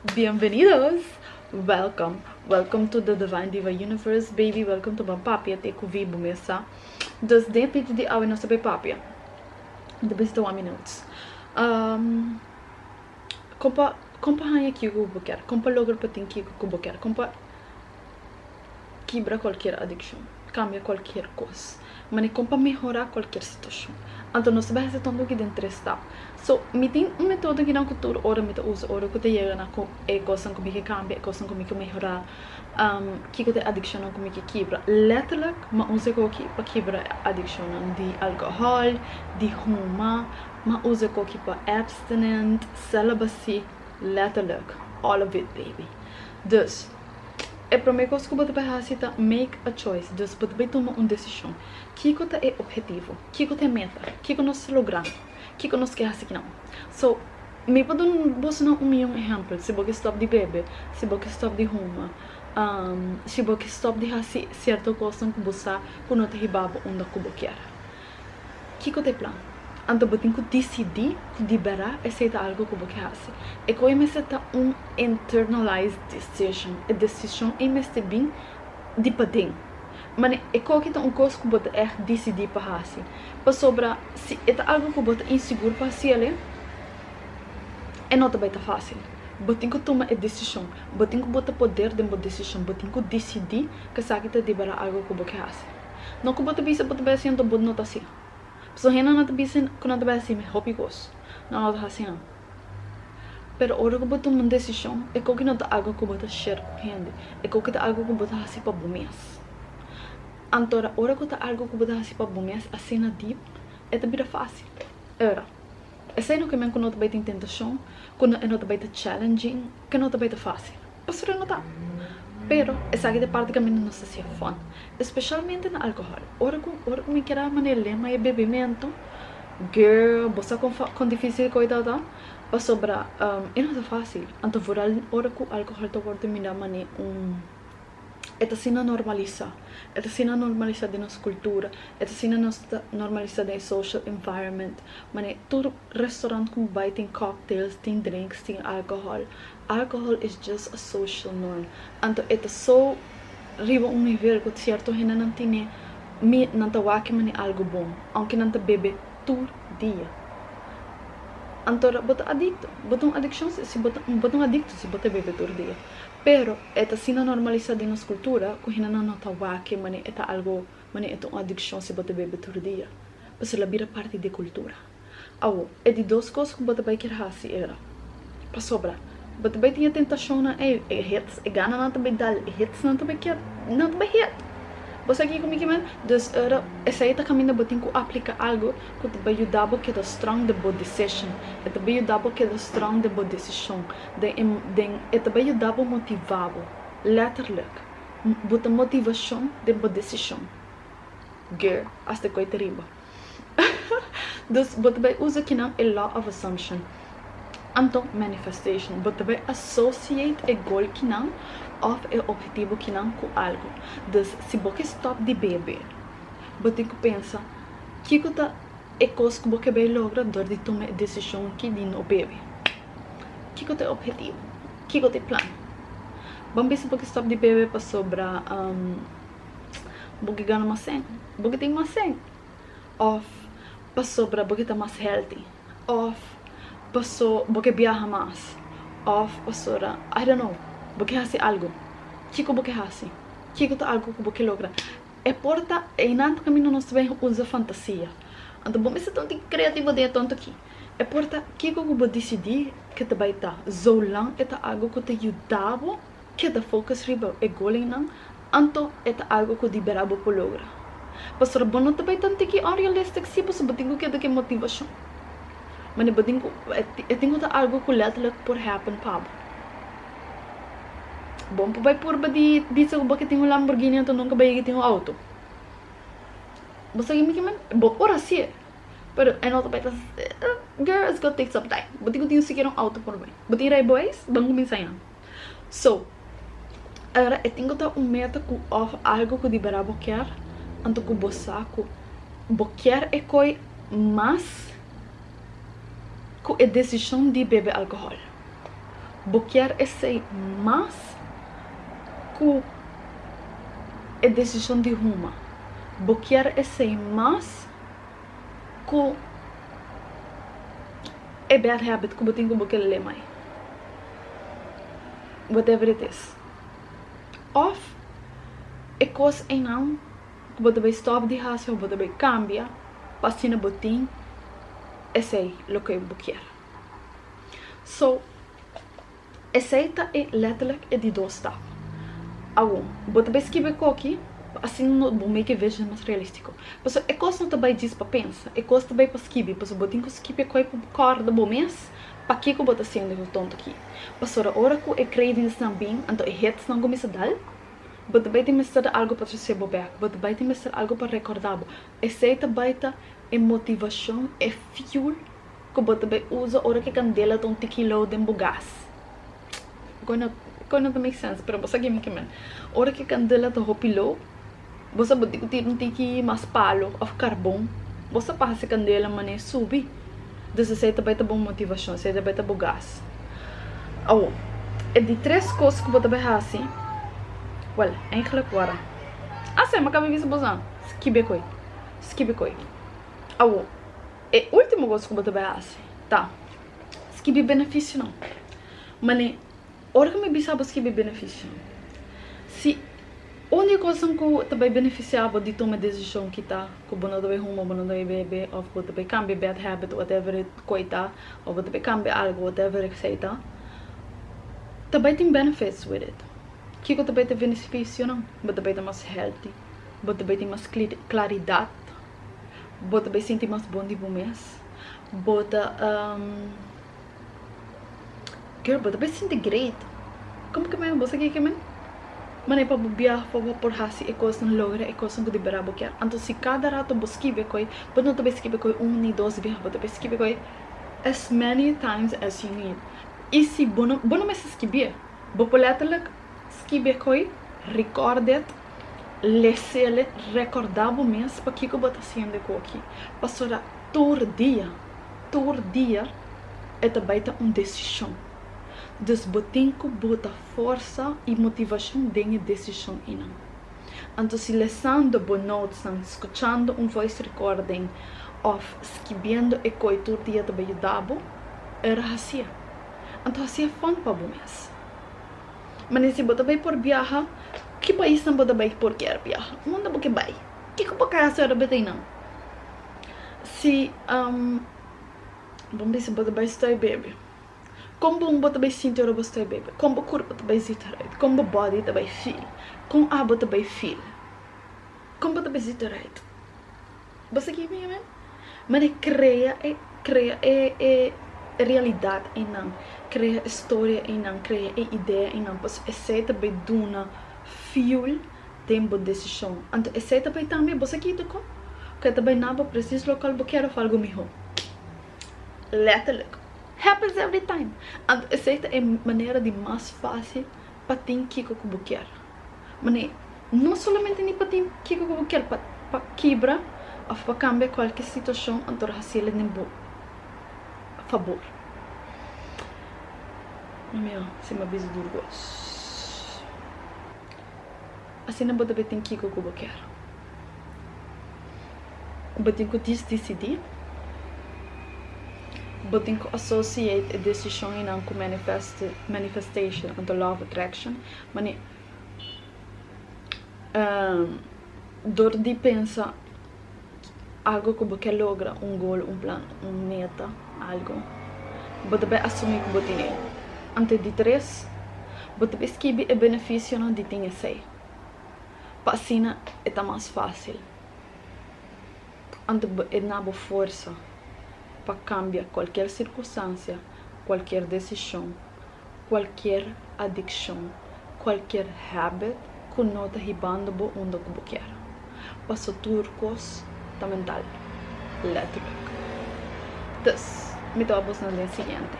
Bienvenidos! Welcome to the Divine Diva Universe, baby. Welcome to Papia, te cuvi bumesa. Dus dentro de a nossa papia. Depois de 1 minutos. Compa hanha que eu quero. Compa logra para ter que eu quero. Compa quebra qualquer adicção. Cambia qualquer coisa. Mas compa melhorar qualquer situação. Então nós vai ser tanto que dentro está. So, me tem um método que não cultura ora me usa ora que te chega na coisa como que cambia, coisa como que melhorar, que te addiction como que quebra. Letterlijk, mas usa que para quebrar addiction de álcool, de fuma, mas usa que para abstinent, celibacy, letterlijk, all of it, baby. Dus é para mim que você vai fazer make a choice. Dus você vai tomar uma decisão. Que é objetivo? Que é meta? Que nós logramos? Que nós queremos fazer não? So, me pode você não exemplo. Se você stop de beber, se você stop de fumar, se você stop de fazer certa coisa que você não te ribaba onde você quer. Que é o plano? Então você tem que decidir, liberar, aceitar algo que você quer fazer. E como você está internalized decision, a decisão é bem de para dentro. Mas é que é uma coisa que você decidir para fazer. Para sobrar, se é algo que você é inseguro para fazer, não vai estar fácil. Você tem que tomar a decisão. Você tem que botar poder dentro da decisão. Você tem que decidir que você quer liberar algo que você quer fazer. Não que você pensa que você vai fazer, então você não está assim. So hena não te dizem que não te vai assim, hobby gosto. Não está assim não. Pero ora que você toma uma decisão, é que não é algo que você share com gente. É que é algo que você faz para bomias. Então, ora que é algo que você faz para bomias, assim na deep, é também fácil. Ora, essa não que me não te vai ter tentação, que não te vai ter challenging, que não te vai ter fácil. Pastor não está. Pero essa aqui de parte que não se é fun, especialmente no álcool. Ora que me quero maneira lema e bebimento, girl, você com difícil coisa para sobrar, não é fácil. Então ora que o álcool está por terminar maneira é assim normaliza, é assim normaliza de nossa cultura, é assim normaliza de social environment. Maneira todo restaurante como vai tem cocktails, tem drinks, tem álcool. Alcohol is just a social norm. Então, é só riba nível que certo gente não tem não tá waki mani algo bom, aunque não tá bebe todo dia. Então, você adicto, você addiction se você adicto se você bebe todo dia. Pero é assim normalizado na nossa cultura, que gente não tá waki mani é algo mani é uma addiction se você bebe todo dia. Mas ela vira parte da cultura. É de duas coisas que você vai querer fazer era para sobrar. But também tinha tentação na hits, gana não também dá hits, não também quer, não também hit. Você aqui comigo mesmo, dus essa aí tá caminhando, você tem que aplicar algo que te vai ajudar porque é strong de boa decision, te vai ajudar porque é strong de boa decisão, te vai ajudar para motivar, letterlijk, botar motivação de boa decisão. Girl, hasta coi terrível. Dus você vai usar aqui não é law of assumption. Então, manifestation, você vai associate o goal que não ou o objetivo que não com algo. Dus, se você stop de beber, você tem que pensar que é coisa que você vai lograr de tomar a decisão que de não beber. Que é o objetivo? Que é o plano? Vamos ver se você stop de beber para sobrar, você ganha mais sangue, você tem mais sangue, ou para sobrar, você está mais healthy, ou passou, porque viaja mais, ou passou, I don't know, porque hace algo, que você hace, que é algo que você logra. É porta, é inanto caminho nós também usa fantasia. Então, vamos ser tão criativo de tanto aqui. É porta, que você decidir que te vai estar, zolang é algo que te ajudava, que te focus riba, é goling não, então é algo que liberava por logra. Pastor, bom não te vai tanto aqui unrealistic, se você tem que motivação. Mas eu tenho algo que letterlijk por happen pab. Bom, vai por badi disse que tenho Lamborghini então nunca vai que tenho auto. Você que me bom por assim. Pero I know that girl it's gonna take some time. But eu tenho sequer auto por mim. But irei boys, vamos começar. So, agora eu tenho meta com algo que liberar quer, então que você quer é coi mas com a decisão de beber álcool. Boquear é sei mais que a decisão de uma. Boquear é sei mais que a bad habit que eu tenho que boquear ler mais. Whatever it is. Of é coisa em não que você vai stop de raça ou você vai cambiar para se não botin é sei o que eu boquear. So essa é letterlijk é de dois etapas. Você vai escrever aqui, assim não vou make a vision mais realístico. Mas é coisa não também diz para pensar, é coisa também para escrever, mas você tem que escrever coisa para corda do mês, para que você está sendo tonto aqui. Mas a hora que é cravings não bem, então é hits não começa a dar, você vai ter que algo para trazer back, você vai ter que algo para recordar. Essa também é motivação, é fuel que você vai usar a hora que candela tem um tequila de gás. Não make sense, pero você que me queima. Ora que candela tá hopilo, você pode ter um tiki mais palo of carbon, você passa candela mané subir. Dessa seita vai ter boa motivação, seita vai ter bom gás. É de três coisas que você vai fazer. Well, eigenlijk agora. Assim, mas cabe isso bozão. Skibe coi. É última coisa que você vai fazer. Tá. Skibe benefício não. Mané ora que me bisaba que be benefício. Se a única coisa que também beneficiava de tomar decisão que tá, que você não deve fumar, você não deve beber, ou você deve cambiar bad habit, whatever it coita, ou você deve cambiar algo, whatever it seja, também tem benefits with it. Que também tem benefício não? Você também tem mais healthy, você também tem mais claridade, você também sente mais bom de mês, você também sente great. Como que me você que me? Mas para viajar por hasi é coisa não logra é coisa que deverá boquear. Então se cada rato você escreve coi, você não deve escrever coi 1 e 2 vezes, você deve escrever coi as many times as you need. E se você não me escrever, você letterlijk escrever coi, recorde, lesele, recordar o mês para que você está fazendo aqui. Passará todo dia é também uma decisão. Dus você bota força e motivação de decisão ina. Então se lendo notes, escutando voice recording, ou escrevendo e coi todo dia também ajudava, era assim. Então assim é fun para vocês. Mas se você vai por viajar, que país não você vai por quer viajar? Onde você vai? Que você vai fazer não? Se vamos dizer você vai estar bebê. Como você vai sentir o você bebê? Como o corpo vai sentir? Como o body vai feel? Como a você vai feel? Como você vai sentir? Você que me ama? Mas cria realidade em não, cria história em não, cria ideia em não, pois esse também duna fuel tempo decisão. Então esse também você que tocou, que também não precisa local porque quero falar comigo. Letterlijk. Happens every time. And essa é a maneira de mais fácil para ter que quer. Mas não somente para ter que quer, para quebrar ou para cambiar qualquer situação, então assim ele não favor. Meu, se me avisa do gosto. Assim não pode ter que quer. Você tem que decidir. But think associate a decision com manifestation, com law of attraction. Mas dor de pensar algo que você logra, goal, plano, meta, algo. Você vai assumir que você tem. Antes de 3, você vai escrever o benefício de ter esse. Para assim é mais fácil. Antes é na força para cambiar qualquer circunstância, qualquer decisão, qualquer adicção, qualquer habit que não está ribando onde você quer. Para turcos, está mental, letterlijk. Dus, me estou a no dia seguinte.